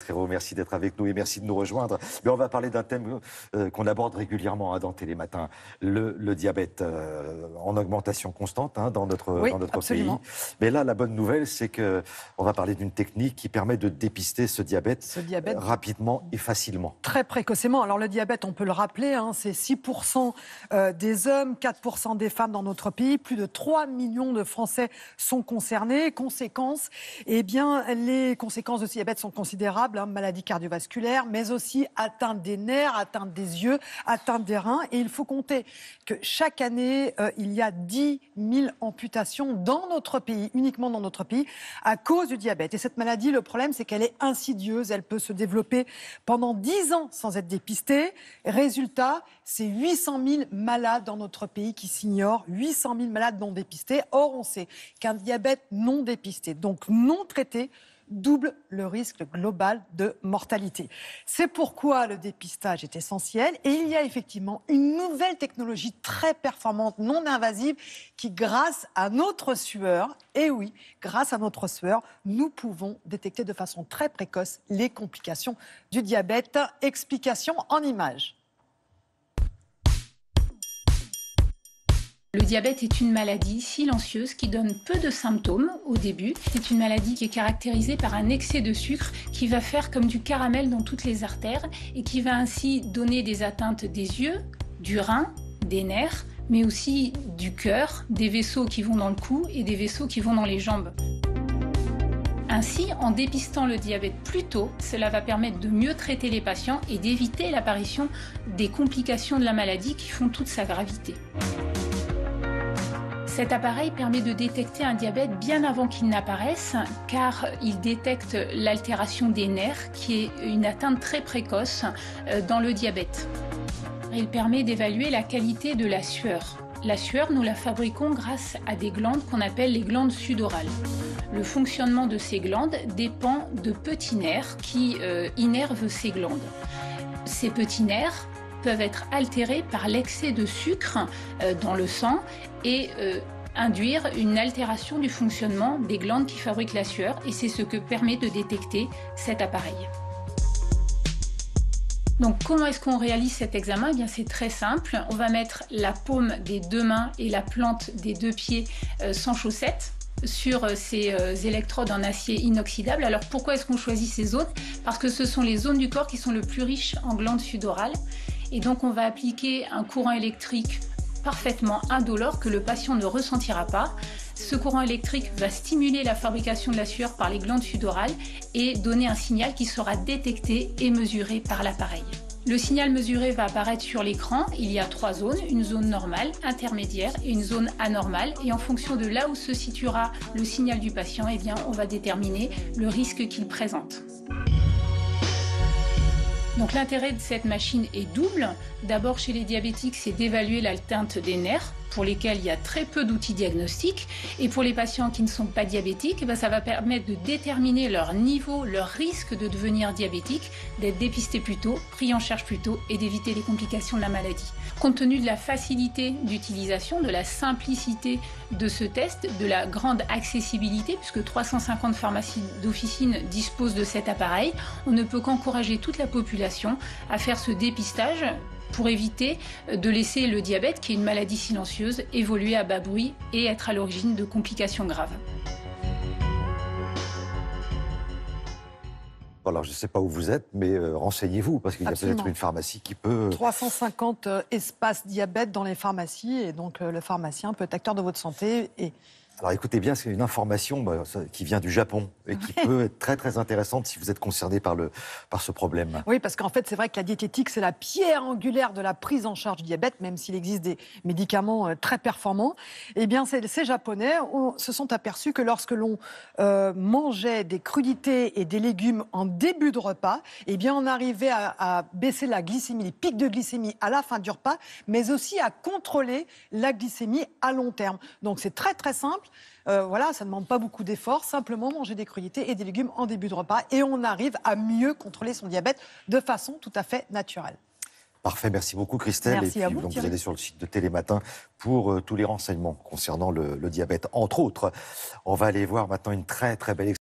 Frérot, merci d'être avec nous et merci de nous rejoindre. Mais on va parler d'un thème qu'on aborde régulièrement dans Télématin, le diabète en augmentation constante Oui, dans notre pays. absolument. Mais là, la bonne nouvelle, c'est que on va parler d'une technique qui permet de dépister ce diabète Ce diabète rapidement et facilement. très précocement. Alors le diabète, on peut le rappeler, c'est 6% des hommes, 4% des femmes dans notre pays. Plus de 3 millions de Français sont concernés. Conséquences, eh bien, les conséquences de ce diabète sont considérables. Maladie cardiovasculaire, mais aussi atteinte des nerfs, atteinte des yeux, atteinte des reins. Et il faut compter que chaque année, il y a 10 000 amputations dans notre pays, uniquement dans notre pays, à cause du diabète. Et cette maladie, le problème, c'est qu'elle est insidieuse. Elle peut se développer pendant 10 ans sans être dépistée. Résultat, c'est 800 000 malades dans notre pays qui s'ignorent, 800 000 malades non dépistés. Or, on sait qu'un diabète non dépisté, donc non traité, double le risque global de mortalité. C'est pourquoi le dépistage est essentiel et il y a effectivement une nouvelle technologie très performante, non invasive, qui grâce à notre sueur, et oui, grâce à notre sueur, nous pouvons détecter de façon très précoce les complications du diabète. Explication en images. Le diabète est une maladie silencieuse qui donne peu de symptômes au début. C'est une maladie qui est caractérisée par un excès de sucre qui va faire comme du caramel dans toutes les artères et qui va ainsi donner des atteintes des yeux, du rein, des nerfs, mais aussi du cœur, des vaisseaux qui vont dans le cou et des vaisseaux qui vont dans les jambes. Ainsi, en dépistant le diabète plus tôt, cela va permettre de mieux traiter les patients et d'éviter l'apparition des complications de la maladie qui font toute sa gravité. Cet appareil permet de détecter un diabète bien avant qu'il n'apparaisse, car il détecte l'altération des nerfs, qui est une atteinte très précoce dans le diabète. Il permet d'évaluer la qualité de la sueur. La sueur, nous la fabriquons grâce à des glandes qu'on appelle les glandes sudorales. Le fonctionnement de ces glandes dépend de petits nerfs qui innervent ces glandes. Ces petits nerfs peuvent être altérés par l'excès de sucre dans le sang et induire une altération du fonctionnement des glandes qui fabriquent la sueur, et c'est ce que permet de détecter cet appareil. Donc comment est-ce qu'on réalise cet examen? Eh bien, c'est très simple. On va mettre la paume des deux mains et la plante des deux pieds sans chaussettes sur ces électrodes en acier inoxydable. Alors pourquoi est-ce qu'on choisit ces zones? Parce que ce sont les zones du corps qui sont le plus riches en glandes sudorales. Et donc on va appliquer un courant électrique parfaitement indolore que le patient ne ressentira pas. Ce courant électrique va stimuler la fabrication de la sueur par les glandes sudorales et donner un signal qui sera détecté et mesuré par l'appareil. Le signal mesuré va apparaître sur l'écran. Il y a 3 zones, une zone normale, intermédiaire et une zone anormale. Et en fonction de là où se situera le signal du patient, eh bien, on va déterminer le risque qu'il présente. Donc l'intérêt de cette machine est double. D'abord, chez les diabétiques, c'est d'évaluer l'atteinte des nerfs, pour lesquels il y a très peu d'outils diagnostiques. Et pour les patients qui ne sont pas diabétiques, ça va permettre de déterminer leur niveau, leur risque de devenir diabétique, d'être dépisté plus tôt, pris en charge plus tôt et d'éviter les complications de la maladie. Compte tenu de la facilité d'utilisation, de la simplicité de ce test, de la grande accessibilité, puisque 350 pharmacies d'officine disposent de cet appareil, on ne peut qu'encourager toute la population à faire ce dépistage pour éviter de laisser le diabète, qui est une maladie silencieuse, évoluer à bas bruit et être à l'origine de complications graves. Alors, je ne sais pas où vous êtes, mais renseignez-vous, parce qu'il y a peut-être une pharmacie qui peut... 350 espaces diabète dans les pharmacies, et donc le pharmacien peut être acteur de votre santé. Alors écoutez bien, c'est une information qui vient du Japon et qui peut être très très intéressante si vous êtes concerné par ce problème. Oui, parce qu'en fait, c'est vrai que la diététique, c'est la pierre angulaire de la prise en charge du diabète, même s'il existe des médicaments très performants. Eh bien, ces Japonais se sont aperçus que lorsque l'on mangeait des crudités et des légumes en début de repas, eh bien, on arrivait à baisser la glycémie, les pics de glycémie à la fin du repas, mais aussi à contrôler la glycémie à long terme. Donc, c'est très très simple. Voilà, ça ne demande pas beaucoup d'efforts, simplement manger des crudités et des légumes en début de repas et on arrive à mieux contrôler son diabète de façon tout à fait naturelle. Parfait, merci beaucoup Christelle. Merci et puis, à vous, donc, Thierry. vous allez sur le site de Télématin pour tous les renseignements concernant le diabète. Entre autres, on va aller voir maintenant une très très belle